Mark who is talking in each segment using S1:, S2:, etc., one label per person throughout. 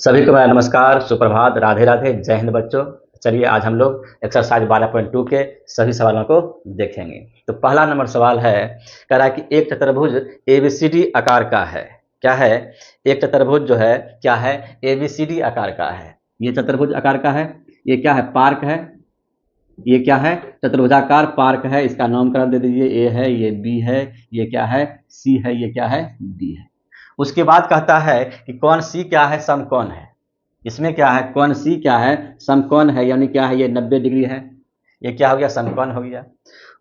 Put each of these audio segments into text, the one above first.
S1: सभी को मेरा नमस्कार, सुप्रभात, राधे राधे, जय हिंद बच्चों। चलिए आज हम लोग एक्सरसाइज 12.2 के सभी सवालों को देखेंगे। तो पहला नंबर सवाल है, कह रहा है कि एक चतुर्भुज एबीसीडी आकार का है। क्या है? एक चतुर्भुज जो है क्या है? एबीसीडी आकार का है। ये चतुर्भुज आकार का है। ये क्या है? पार्क है। ये क्या है? चतुर्भुजाकार पार्क है। इसका नामकरण दे दीजिए। ए है, ये बी है, ये क्या है? सी है, ये क्या है? डी है। उसके बाद कहता है कि कौन सी क्या है? समकोण है। इसमें क्या है? कौन सी क्या है? समकोण है, यानी क्या है? ये 90 डिग्री है। ये क्या हो गया? समकोण हो गया।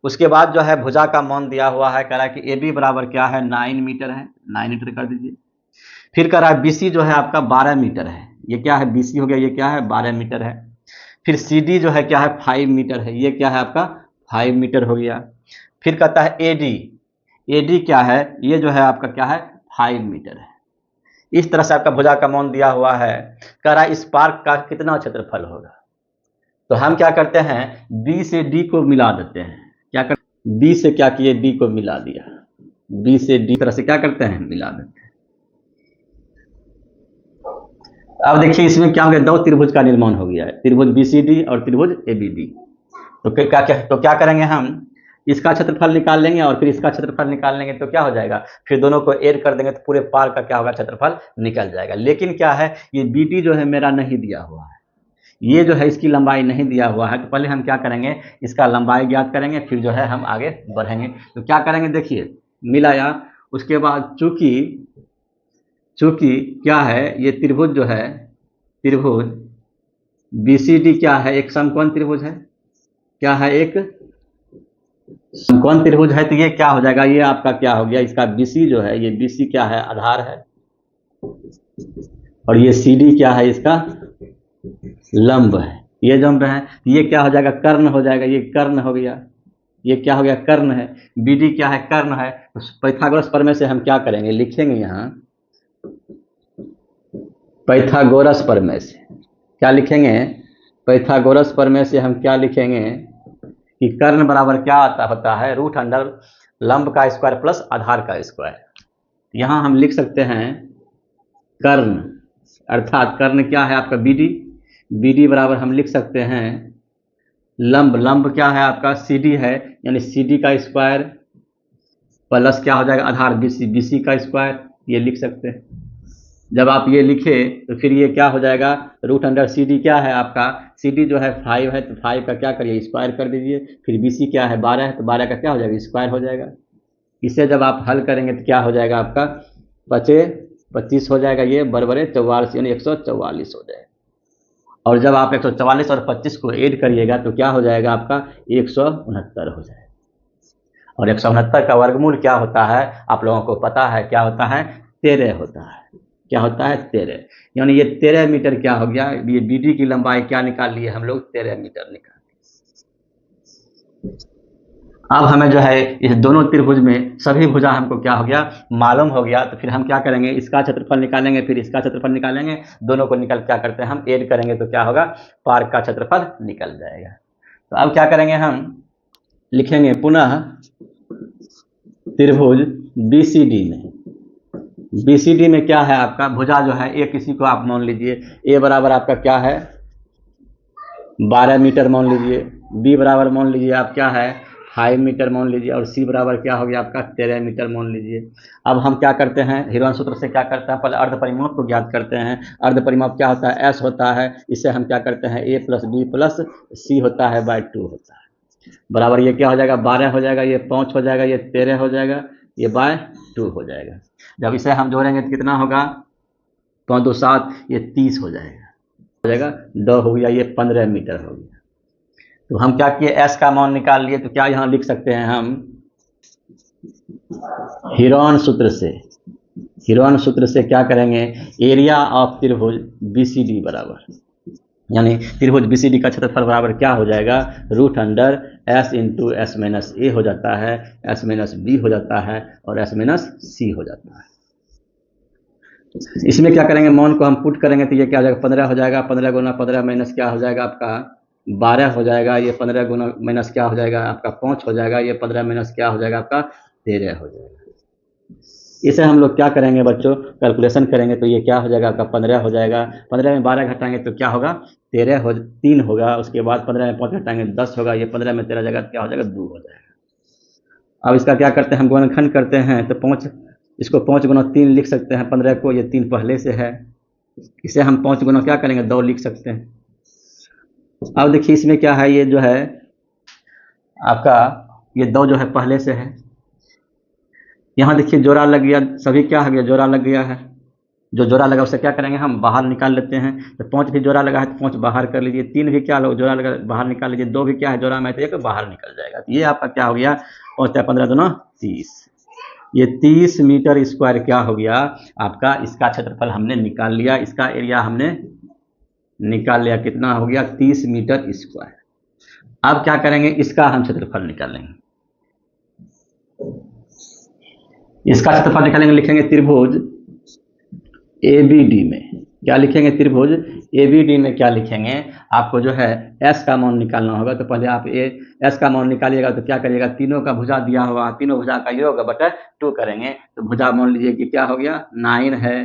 S1: उसके बाद जो है भुजा का मान दिया हुआ है। कह रहा है कि ए बी बराबर क्या है? 9 मीटर है। 9 मीटर कर दीजिए। फिर कह रहा है बीसी जो है आपका 12 मीटर है। ये क्या है? बीसी हो गया, ये क्या है? 12 मीटर है। फिर सी डी जो है क्या है? 5 मीटर है। ये क्या है आपका? 5 मीटर हो गया। फिर कहता है ए डी। ए डी क्या है? ये जो है आपका क्या है? 5 मीटर है। इस तरह से आपका भुजा का मान दिया हुआ है। कह रहा है इस पार्क का कितना क्षेत्रफल होगा। तो हम क्या करते हैं? बी से डी को मिला देते हैं। क्या कर बी से क्या किए? डी को मिला दिया। बी से डी तरह से क्या करते हैं? मिला देते हैं। अब देखिए इसमें क्या हो गया? दो त्रिभुज का निर्माण हो गया है, त्रिभुज बीसीडी और त्रिभुज एबीडी। तो क्या करेंगे हम? इसका क्षेत्रफल निकाल लेंगे और फिर इसका क्षेत्रफल निकाल लेंगे तो क्या हो जाएगा? फिर दोनों को ऐड कर देंगे तो पूरे पार्क का क्या होगा? क्षेत्रफल निकल जाएगा। लेकिन क्या है, ये बीडी जो है मेरा नहीं दिया हुआ है। ये जो है इसकी लंबाई नहीं दिया हुआ है। तो पहले हम क्या करेंगे? इसका लंबाई ज्ञात करेंगे, फिर जो है हम आगे बढ़ेंगे। तो क्या करेंगे? देखिए मिलाया। उसके बाद चूंकि क्या है, ये त्रिभुज जो है, त्रिभुज बीसीडी क्या है? एक समकोण त्रिभुज है। क्या है? एक समकोण त्रिभुज है। तो ये क्या हो जाएगा? ये आपका क्या हो गया? इसका बीसी जो है, ये बीसी क्या है? आधार है। और ये सीडी क्या है? इसका लंब है। ये लंब है। ये क्या हो जाएगा? कर्ण हो जाएगा। ये कर्ण हो गया। ये क्या हो गया? कर्ण है। बीडी क्या है? कर्ण है। तो पाइथागोरस प्रमेय से हम क्या करेंगे? लिखेंगे यहाँ पाइथागोरस प्रमेय से। क्या लिखेंगे? पाइथागोरस प्रमेय से हम क्या लिखेंगे कि कर्ण बराबर क्या होता है? रूट अंडर लंब का स्क्वायर प्लस आधार का स्क्वायर। यहाँ हम लिख सकते हैं कर्ण, अर्थात कर्ण क्या है आपका? बीडी। बीडी बराबर हम लिख सकते हैं लंब। लंब क्या है आपका? सीडी है, यानी सीडी का स्क्वायर प्लस क्या हो जाएगा? आधार बीसी, बीसी का स्क्वायर। ये लिख सकते हैं। जब आप ये लिखे तो फिर ये क्या हो जाएगा? रूट अंडर सी डी क्या है आपका? सी डी जो है 5 है, तो 5 का क्या करिए? स्क्वायर कर दीजिए। फिर बी सी क्या है? 12 है, तो 12 का क्या हो जाएगा? स्क्वायर हो जाएगा। इसे जब आप हल करेंगे तो क्या हो जाएगा आपका? 25 हो जाएगा। ये बराबर 44, यानी 144 हो जाएगा। और जब आप 144 और 25 को ऐड करिएगा तो क्या हो जाएगा आपका? 169 हो जाएगा। और 169 का वर्गमूल क्या होता है? आप लोगों को पता है क्या होता है? 13 होता है। क्या होता है? 13। यानी ये 13 मीटर क्या हो गया? ये बीडी की लंबाई क्या निकाल लिए हम लोग? 13 मीटर निकाल ली। अब हमें जो है इस दोनों त्रिभुज में सभी भुजा हमको क्या हो गया? मालूम हो गया। तो फिर हम क्या करेंगे? इसका क्षेत्रफल निकालेंगे, फिर इसका क्षेत्रफल निकालेंगे। दोनों को निकल क्या करते हैं? हम ऐड करेंगे तो क्या होगा? पार्क का क्षेत्रफल निकल जाएगा। तो अब क्या करेंगे? हम लिखेंगे पुनः त्रिभुज बीसीडी में। बीसीडी में क्या है आपका? भुजा जो है ए, किसी को आप मान लीजिए ए बराबर आपका क्या है? 12 मीटर मान लीजिए। बी बराबर मान लीजिए आप क्या है? 5 मीटर मान लीजिए। और सी बराबर क्या हो गया आपका? 13 मीटर मान लीजिए। अब हम क्या करते हैं? हिरवन सूत्र से क्या करते हैं? पहले अर्ध परिमाप को ज्ञात करते हैं। अर्ध परिमाप क्या होता है? एस होता है। इससे हम क्या करते हैं? ए प्लस बी प्लस सी होता है बाय 2 होता है। बराबर ये क्या हो जाएगा? 12 हो जाएगा, ये 5 हो जाएगा, ये 13 हो जाएगा, ये बाय 2 हो जाएगा। जब इसे हम जोड़ेंगे तो कितना होगा? 5 2 7, ये 30 हो जाएगा। 2 हो गया, ये 15 मीटर हो गया। तो हम क्या किए? एस का मान निकाल लिए। तो क्या यहाँ लिख सकते हैं हम? हिरवन सूत्र से क्या करेंगे? एरिया ऑफ त्रिभुज बीसीडी बराबर, यानी त्रिभुज बीसीडी का क्षेत्रफल बराबर क्या हो जाएगा? Root under S into S minus A हो जाता है, एस माइनस बी हो जाता है, और एस माइनस सी हो जाता है। इसमें क्या करेंगे? मान को हम पुट करेंगे तो ये क्या हो जाएगा? 15 हो जाएगा। 15 गुना 15 माइनस क्या हो जाएगा आपका? 12 हो जाएगा। ये 15 गुना माइनस क्या हो जाएगा आपका? 5 हो जाएगा। ये 15 माइनस क्या हो जाएगा आपका? 13 हो जाएगा। इसे हम लोग क्या करेंगे बच्चों, कैलकुलेशन करेंगे तो ये क्या हो जाएगा आपका 15 हो जाएगा। 15 में 12 घटाएंगे तो क्या होगा 3 होगा। उसके बाद 15 में 5 घटाएंगे 10 होगा। ये 15 में 13 जाएगा क्या हो जाएगा 2 हो जाएगा। अब इसका क्या करते हैं हम गुणनखंड करते हैं तो 5, इसको 5 गुना 3 लिख सकते हैं 15 को, ये 3 पहले से है, इसे हम 5 गुना क्या करेंगे 2 लिख सकते हैं। अब देखिए इसमें क्या है, ये जो है आपका ये 2 जो है पहले से है, यहाँ देखिए जोड़ा लग गया, सभी क्या हो गया जोड़ा लग गया है। जो जोड़ा लगा उससे क्या करेंगे हम बाहर निकाल लेते हैं। तो 5 भी जोड़ा लगा है तो 5 बाहर कर लीजिए, 3 भी क्या जोड़ा लगा बाहर निकाल लीजिए, 2 भी क्या है जोड़ा में तो एक बाहर निकल जाएगा। तो ये आपका क्या हो गया 5 15 दूना 30, ये 30 मीटर स्क्वायर क्या हो गया आपका, इसका क्षेत्रफल हमने निकाल लिया, इसका एरिया हमने निकाल लिया, कितना हो गया 30 मीटर स्क्वायर। अब क्या करेंगे इसका हम क्षेत्रफल निकालेंगे, इसका क्षेत्रफल निकालेंगे, लिखेंगे त्रिभुज ABD में, क्या लिखेंगे त्रिभुज ABD में क्या लिखेंगे, आपको जो है S का मान निकालना होगा। तो पहले आप S का मान निकालिएगा तो क्या करिएगा, तीनों का भुजा दिया हुआ, तीनों भुजा का योग बटा 2 करेंगे। तो भुजा मान लीजिए कि क्या हो गया 9 है,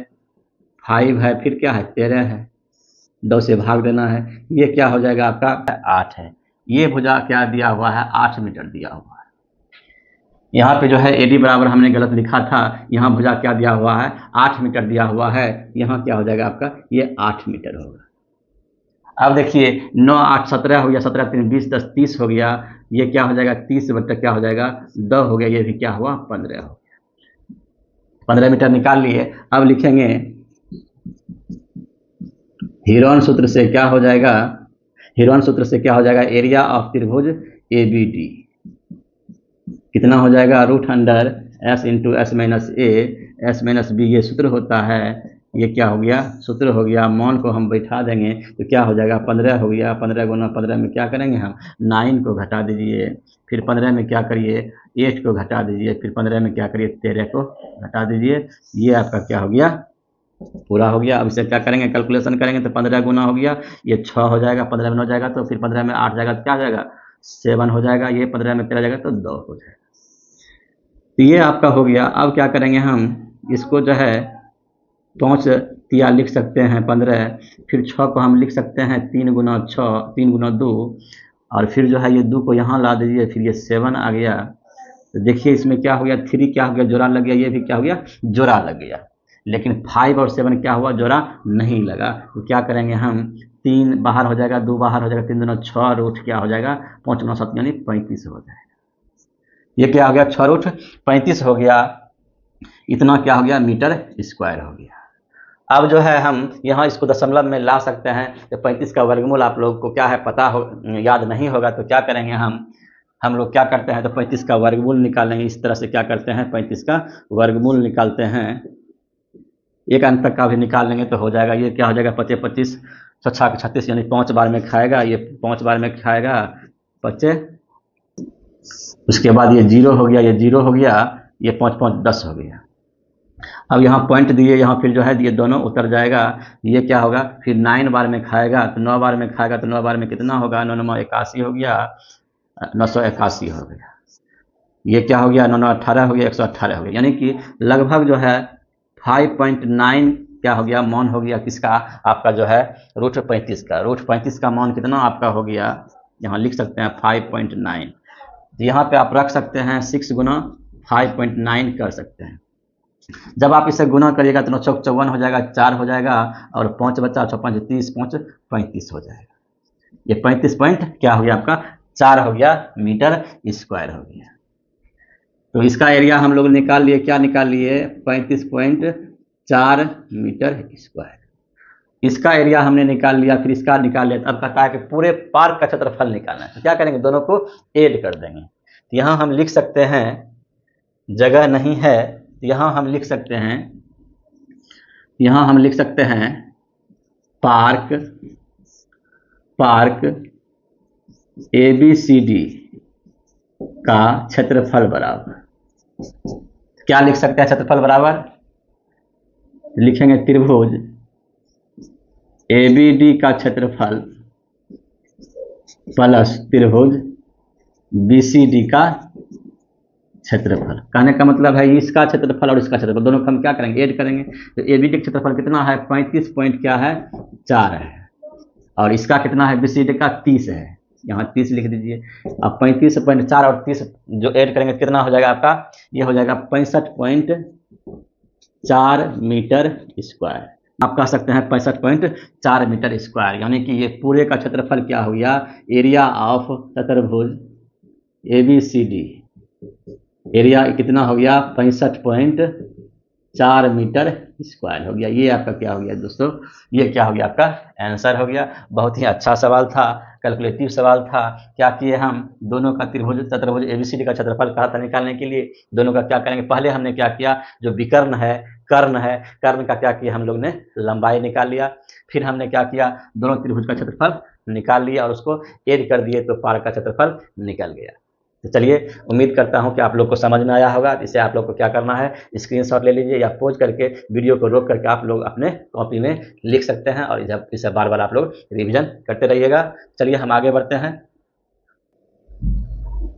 S1: 5 है, फिर क्या है 13 है, 2 से भाग देना है, ये क्या हो जाएगा आपका 8 है। ये भुजा क्या दिया हुआ है 8 मीटर दिया हुआ है। यहाँ पे जो है AD बराबर हमने गलत लिखा था, यहाँ भुजा क्या दिया हुआ है 8 मीटर दिया हुआ है, यहाँ क्या हो जाएगा आपका ये 8 मीटर होगा। अब देखिए 9 8 17 हो गया, 17 3 20 10 30 हो गया, ये क्या हो जाएगा 30 बटा क्या हो जाएगा 2 हो गया, ये भी क्या हुआ 15 हो गया, 15 मीटर निकाल लिए। अब लिखेंगे हीरोन सूत्र से क्या हो जाएगा, हीरोन सूत्र से क्या हो जाएगा एरिया ऑफ त्रिभुज ABD कितना हो जाएगा √, S into S minus A, S minus B ये सूत्र होता है, ये क्या हो गया सूत्र हो गया। मान को हम बैठा देंगे तो क्या हो जाएगा 15 हो गया, 15 गुना 15 में क्या करेंगे हम 9 को घटा दीजिए, फिर 15 में क्या करिए 8 को घटा दीजिए, फिर 15 में क्या करिए 13 को घटा दीजिए, ये आपका क्या हो गया पूरा हो गया। अब इसे क्या करेंगे कैलकुलेशन करेंगे तो 15 गुना हो गया ये 6 हो जाएगा, 15 में 9 जाएगा तो फिर 15 में 8 जाएगा तो क्या हो जाएगा 7 हो जाएगा, ये 15 में 13 जाएगा तो 2 हो जाएगा। तो ये आपका हो गया। अब क्या करेंगे हम इसको जो है 5 तिया लिख सकते हैं 15, फिर 6 को हम लिख सकते हैं 3 गुना 6 3 गुना 2, और फिर जो है ये 2 को यहाँ ला दीजिए, फिर ये 7 आ गया। तो देखिए इसमें क्या हो गया 3 क्या हो गया जोड़ा लग गया, ये भी क्या हो गया जोड़ा लग गया, लेकिन 5 और 7 क्या हुआ जोड़ा नहीं लगा। तो क्या करेंगे हम 3 बाहर हो जाएगा, 2 बाहर हो जाएगा, 3 दूना 6 रूट क्या हो जाएगा 5 गुना 7 यानी 35 हो जाएगा। ये क्या हो गया 6 रूट 35 हो गया, इतना क्या हो गया मीटर स्क्वायर हो गया। अब जो है हम यहाँ इसको दशमलव में ला सकते हैं। तो 35 का वर्गमूल आप लोग को क्या है पता हो याद नहीं होगा तो क्या करेंगे हम लोग क्या करते हैं तो 35 का वर्गमूल निकालेंगे। इस तरह से क्या करते हैं 35 का वर्गमूल निकालते हैं, एक अंक तक का भी निकाल लेंगे तो हो जाएगा। ये क्या हो जाएगा 25 25 6 36 यानी 5 बार में खाएगा, ये 5 बार में खाएगा 25, उसके बाद ये 0 हो गया, ये 0 हो गया, ये 5 5 10 हो गया। अब यहाँ पॉइंट दिए, यहाँ फिर जो है ये दोनों उतर जाएगा, ये क्या होगा फिर 9 बार में खाएगा तो 9 बार में खाएगा तो 9 बार में कितना होगा 9 9 81 हो गया, 981 हो गया। ये क्या हो गया 9 9 18 हो गया, 118 हो गया, यानी कि लगभग जो है 5.9 क्या हो गया मान हो गया किसका आपका जो है √35 का। √35 का मान कितना आपका हो गया, यहाँ लिख सकते हैं 5.9। यहाँ पे आप रख सकते हैं 6 गुना 5.9 कर सकते हैं। जब आप इसे गुना करिएगा तो 9 चौक 54 हो जाएगा, 4 हो जाएगा, और 5 बचा 6 5 30 5 35 हो जाएगा। ये 35 पॉइंट क्या हो गया आपका 4 हो गया मीटर स्क्वायर हो गया। तो इसका एरिया हम लोग निकाल लिए, क्या निकाल लिए 35.4 मीटर स्क्वायर। इसका एरिया हमने निकाल लिया, फिर इसका निकाल लिया। अब कहता है कि पूरे पार्क का क्षेत्रफल निकालना है, तो क्या करेंगे दोनों को ऐड कर देंगे। तो यहाँ हम लिख सकते हैं, जगह नहीं है तो यहाँ हम लिख सकते हैं, यहाँ हम लिख सकते हैं पार्क ABCD का क्षेत्रफल बराबर, क्या लिख सकते हैं क्षेत्रफल बराबर, लिखेंगे त्रिभुज ABD का क्षेत्रफल प्लस त्रिभुज BCD का क्षेत्रफल। कहने का मतलब है इसका क्षेत्रफल और इसका क्षेत्रफल दोनों को हम क्या करेंगे, ऐड करेंगे। तो ए बी का क्षेत्रफल कितना है, 35 पॉइंट क्या है 4 है, और इसका कितना है बी सी डी का 30 है, यहाँ 30 लिख दीजिए। अब 35.4 और 30 जो ऐड करेंगे कितना हो जाएगा आपका, ये हो जाएगा 65.4 मीटर स्क्वायर। आप कह सकते हैं 65.4 मीटर स्क्वायर, यानी कि ये पूरे का क्षेत्रफल क्या हो गया, एरिया ऑफ चतुर्भुज A B C D, area कितना हो गया 65.4 मीटर स्क्वायर हो गया। ये आपका क्या हो गया दोस्तों, ये क्या हो गया आपका आंसर हो गया। बहुत ही अच्छा सवाल था, कैलकुलेटिव सवाल था। क्या किए हम, दोनों का त्रिभुज चतुर्भुज एबीसीडी का क्षेत्रफल कहा था निकालने के लिए, दोनों का क्या करेंगे, पहले हमने क्या किया, जो विकर्ण है कर्ण का क्या किया हम लोग ने लंबाई निकाल लिया, फिर हमने क्या किया, दोनों त्रिभुज का क्षेत्रफल निकाल लिया और उसको ऐड कर दिए तो पार का क्षेत्रफल निकल गया। तो चलिए, उम्मीद करता हूं कि आप लोग को समझ में आया होगा। इसे आप लोग को क्या करना है, स्क्रीनशॉट ले लीजिए या पॉज करके वीडियो को रोक करके आप लोग अपने कॉपी में लिख सकते हैं, और इसे बार बार आप लोग रिवीजन करते रहिएगा। चलिए हम आगे बढ़ते हैं।